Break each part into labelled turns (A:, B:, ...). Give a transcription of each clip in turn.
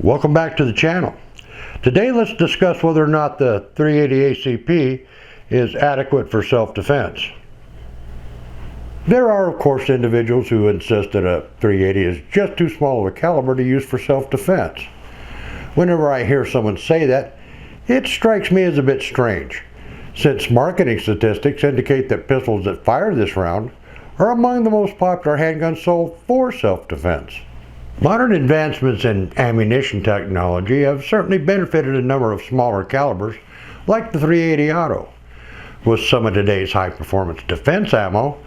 A: Welcome back to the channel. Today let's discuss whether or not the 380 ACP is adequate for self-defense. There are of course individuals who insist that a 380 is just too small of a caliber to use for self-defense. Whenever I hear someone say that, it strikes me as a bit strange, since marketing statistics indicate that pistols that fire this round are among the most popular handguns sold for self-defense. Modern advancements in ammunition technology have certainly benefited a number of smaller calibers like the 380 Auto. With some of today's high-performance defense ammo,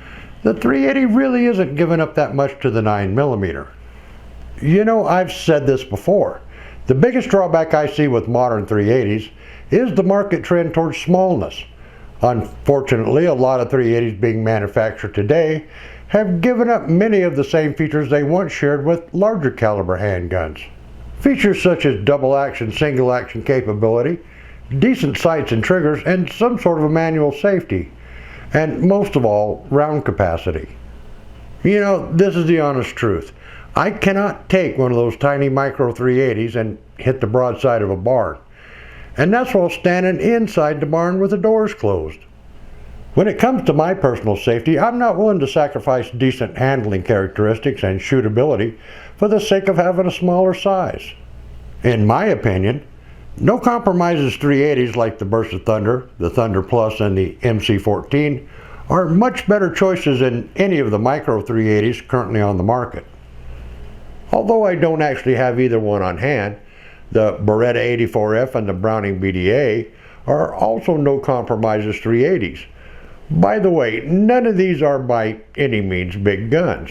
A: the 380 really isn't giving up that much to the 9mm. You know, I've said this before. The biggest drawback I see with modern 380s is the market trend towards smallness. Unfortunately, a lot of 380s being manufactured today have given up many of the same features they once shared with larger caliber handguns. Features such as double action, single action capability, decent sights and triggers, and some sort of a manual safety, and most of all, round capacity. You know, this is the honest truth. I cannot take one of those tiny micro 380s and hit the broadside of a barn, and that's while standing inside the barn with the doors closed. When it comes to my personal safety, I'm not willing to sacrifice decent handling characteristics and shootability for the sake of having a smaller size. In my opinion, no compromises 380s like the Burst of Thunder, the Thunder Plus, and the MC14 are much better choices than any of the micro 380s currently on the market. Although I don't actually have either one on hand, the Beretta 84F and the Browning BDA are also no compromises 380s. By the way, none of these are by any means big guns.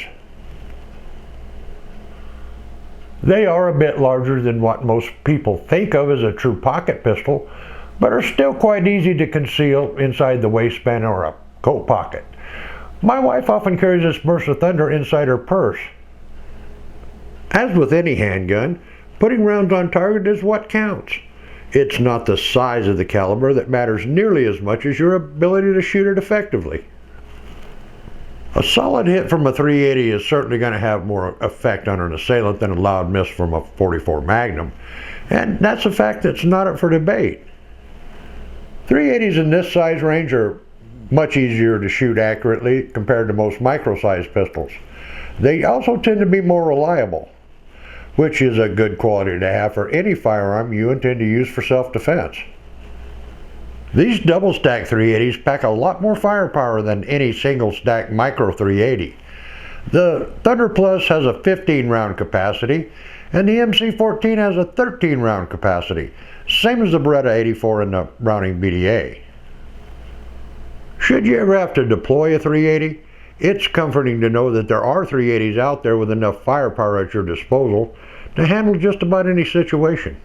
A: They are a bit larger than what most people think of as a true pocket pistol, but are still quite easy to conceal inside the waistband or a coat pocket. My wife often carries this Burst of Thunder inside her purse. As with any handgun, putting rounds on target is what counts. It's not the size of the caliber that matters nearly as much as your ability to shoot it effectively. A solid hit from a 380 is certainly going to have more effect on an assailant than a loud miss from a .44 Magnum, and that's a fact that's not up for debate. 380s in this size range are much easier to shoot accurately compared to most micro-sized pistols. They also tend to be more reliable, which is a good quality to have for any firearm you intend to use for self-defense. These double-stack 380s pack a lot more firepower than any single-stack micro 380. The Thunder Plus has a 15-round capacity, and the MC14 has a 13-round capacity, same as the Beretta 84 and the Browning BDA. Should you ever have to deploy a 380, it's comforting to know that there are 380s out there with enough firepower at your disposal to handle just about any situation.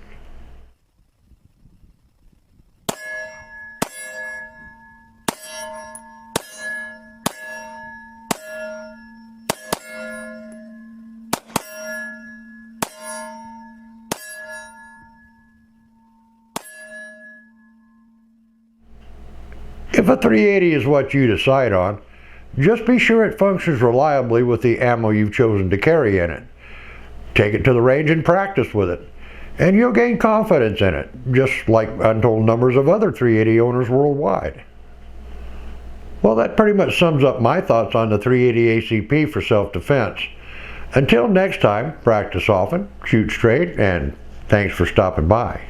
A: If a 380 is what you decide on, just be sure it functions reliably with the ammo you've chosen to carry in it. Take it to the range and practice with it, and you'll gain confidence in it, just like untold numbers of other 380 owners worldwide. Well, that pretty much sums up my thoughts on the 380 ACP for self-defense. Until next time, practice often, shoot straight, and thanks for stopping by.